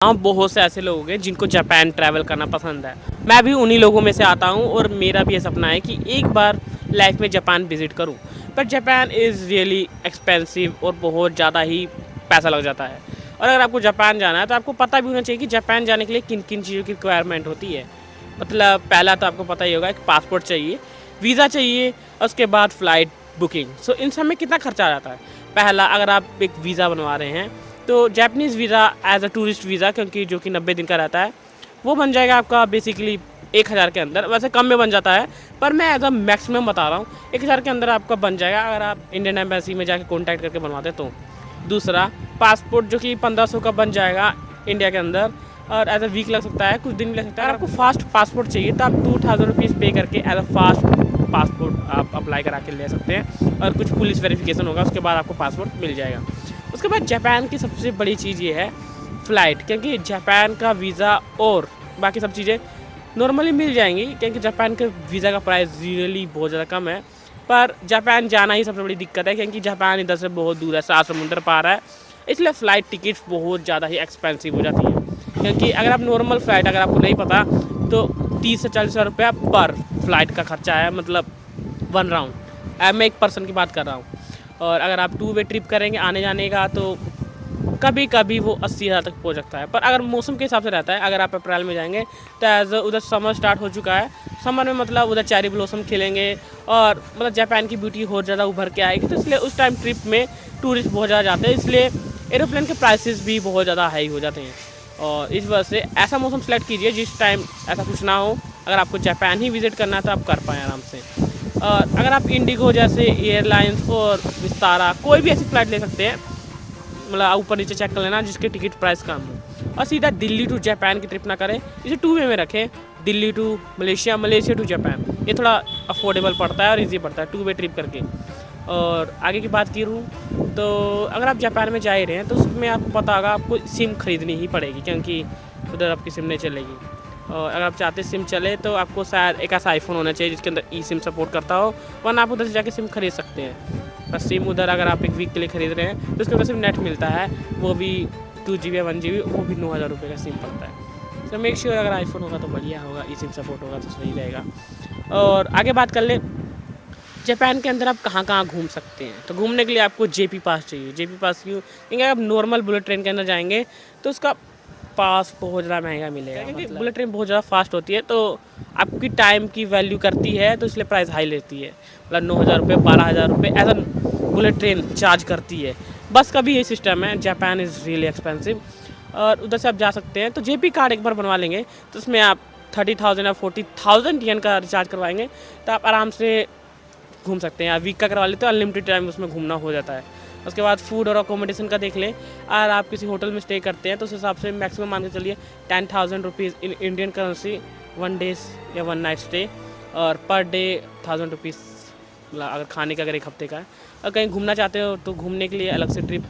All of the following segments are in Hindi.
हाँ, बहुत से ऐसे लोग हैं जिनको जापान ट्रैवल करना पसंद है। मैं भी उन्हीं लोगों में से आता हूँ और मेरा भी ये सपना है कि एक बार लाइफ में जापान विज़िट करूँ। पर जापान इज़ रियली एक्सपेंसिव और बहुत ज़्यादा ही पैसा लग जाता है। और अगर आपको जापान जाना है तो आपको पता भी होना चाहिए कि जापान जाने के लिए किन-किन चीज़ों की रिक्वायरमेंट होती है। मतलब पहला तो आपको पता ही होगा कि पासपोर्ट चाहिए, वीज़ा चाहिए और उसके बाद फ़्लाइट बुकिंग। सो इन सब में कितना खर्चा आ जाता है? पहला, अगर आप एक वीज़ा बनवा रहे हैं तो Japanese visa as a tourist visa, क्योंकि जो कि 90 दिन का रहता है, वो बन जाएगा आपका बेसिकली 1000 के अंदर। वैसे कम में बन जाता है, पर मैं एज़ अ मैक्सिमम बता रहा हूँ, 1000 के अंदर आपका बन जाएगा अगर आप इंडियन एम्बेसी में जाके कॉन्टैक्ट करके बनवाते तो। दूसरा, पासपोर्ट जो कि 1500 का बन जाएगा इंडिया के अंदर और एज़ अ वीक लग सकता है, कुछ दिन भी लग सकता है। अगर आपको फ़ास्ट पासपोर्ट चाहिए तो आप 2000 रुपीज़ पे करके एज़ अ फ़ास्ट पासपोर्ट आप अप्लाई करा के ले सकते हैं और कुछ पुलिस वेरिफिकेशन होगा, उसके बाद आपको पासपोर्ट मिल जाएगा। उसके बाद जापान की सबसे बड़ी चीज़ ये है फ़्लाइट, क्योंकि जापान का वीज़ा और बाकी सब चीज़ें नॉर्मली मिल जाएंगी, क्योंकि जापान के वीज़ा का प्राइस रियली बहुत ज़्यादा कम है। पर जापान जाना ही सबसे बड़ी दिक्कत है, क्योंकि जापान इधर से बहुत दूर है, 7 समुंदर पार है, इसलिए फ़्लाइट टिकट्स बहुत ज़्यादा ही एक्सपेंसिव हो जाती हैं। क्योंकि अगर आप नॉर्मल फ़्लाइट, अगर आपको नहीं पता तो 30 से 40 हज़ार रुपया पर फ़्लाइट का खर्चा है, मतलब 1 राउंड। मैं एक पर्सन की बात कर रहा हूँ। और अगर आप 2 वे ट्रिप करेंगे आने जाने का तो कभी कभी वो 80,000 तक पहुँच सकता है। पर अगर मौसम के हिसाब से रहता है, अगर आप अप्रैल में जाएंगे तो एज उधर समर स्टार्ट हो चुका है, समर में मतलब उधर चेरी ब्लॉसम खिलेंगे और मतलब जापान की ब्यूटी और ज़्यादा उभर के आएगी, तो इसलिए उस टाइम ट्रिप में टूरिस्ट बहुत ज़्यादा जाते हैं, इसलिए एरोप्लेन के प्राइसेस भी बहुत ज़्यादा हाई हो जाते हैं। और इस वजह से ऐसा मौसम सेलेक्ट कीजिए जिस टाइम ऐसा कुछ ना हो। अगर आपको जापान ही विज़िट करना है तो आप कर पाएँ आराम से। और अगर आप इंडिगो जैसे एयरलाइंस और विस्तारा कोई भी ऐसी फ़्लाइट ले सकते हैं, मतलब ऊपर नीचे चेक कर लेना जिसके टिकट प्राइस कम हो, और सीधा दिल्ली टू जापान की ट्रिप ना करें, इसे 2 वे में रखें, Delhi to Malaysia, Malaysia to Japan. ये थोड़ा अफोर्डेबल पड़ता है और इजी पड़ता है 2 वे ट्रिप करके। और आगे की बात करूँ तो अगर आप जापान में जा ही रहे हैं तो उसमें आपको पता होगा आपको सिम खरीदनी ही पड़ेगी, क्योंकि उधर आपकी सिम नहीं चलेगी। और अगर आप चाहते सिम चले तो आपको शायद एक ऐसा आईफोन होना चाहिए जिसके अंदर ई सिम सपोर्ट करता हो, वरना आप उधर से जाके सिम खरीद सकते हैं। बस सिम उधर अगर आप 1 वीक के लिए खरीद रहे हैं तो उसके अंदर सिर्फ नेट मिलता है, वो भी 2 GB या 1 GB, वो भी 9000 रुपये का सिम पड़ता है। तो मेक श्योर अगर आईफोन होगा तो बढ़िया होगा, ई सिम सपोर्ट होगा तो सही रहेगा। और आगे बात कर ले, जापान के अंदर आप कहाँ घूम सकते हैं। तो घूमने के लिए आपको जेपी पास चाहिए। जेपी पास क्यों? क्योंकि आप नॉर्मल बुलेट ट्रेन के अंदर जाएंगे तो उसका पास बहुत ज़्यादा महंगा मिलेगा, क्योंकि बुलेट ट्रेन बहुत ज़्यादा फास्ट होती है, तो आपकी टाइम की वैल्यू करती है, तो इसलिए प्राइस हाई लेती है। मतलब 9000 रुपये, 12000 रुपये ऐसा बुलेट ट्रेन चार्ज करती है। बस का भी यही सिस्टम है। जापान इज़ रियली एक्सपेंसिव और उधर से आप जा सकते हैं। तो जेपी कार्ड एक बार बनवा लेंगे तो उसमें आप 30,000 या 40,000 येन का रिचार्ज करवाएंगे तो आप आराम से घूम सकते हैं। आप वीक का करवा लेते हो, अनलिमिटेड टाइम उसमें घूमना हो जाता है। उसके बाद फूड और अकोमोडेशन का देख लें। अगर आप किसी होटल में स्टे करते हैं तो उस हिसाब से मैक्सिमम मान के चलिए 10,000 rupees in Indian currency 1 days या 1 नाइट स्टे, और पर डे 1000 रुपीज़ अगर खाने का, अगर 1 हफ्ते का है। और कहीं घूमना चाहते हो तो घूमने के लिए अलग से ट्रिप,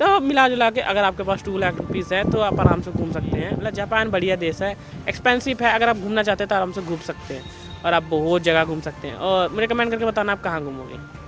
तो मिला जुला के अगर आपके पास 2 लाख रुपीज़ है तो आप आराम से घूम सकते हैं। मतलब जापान बढ़िया देश है, एक्सपेंसिव है, अगर आप घूमना चाहते हैं तो आराम से घूम सकते हैं और आप बहुत जगह घूम सकते हैं। और मुझे कमेंट करके बताना आप कहाँ घूमोगे।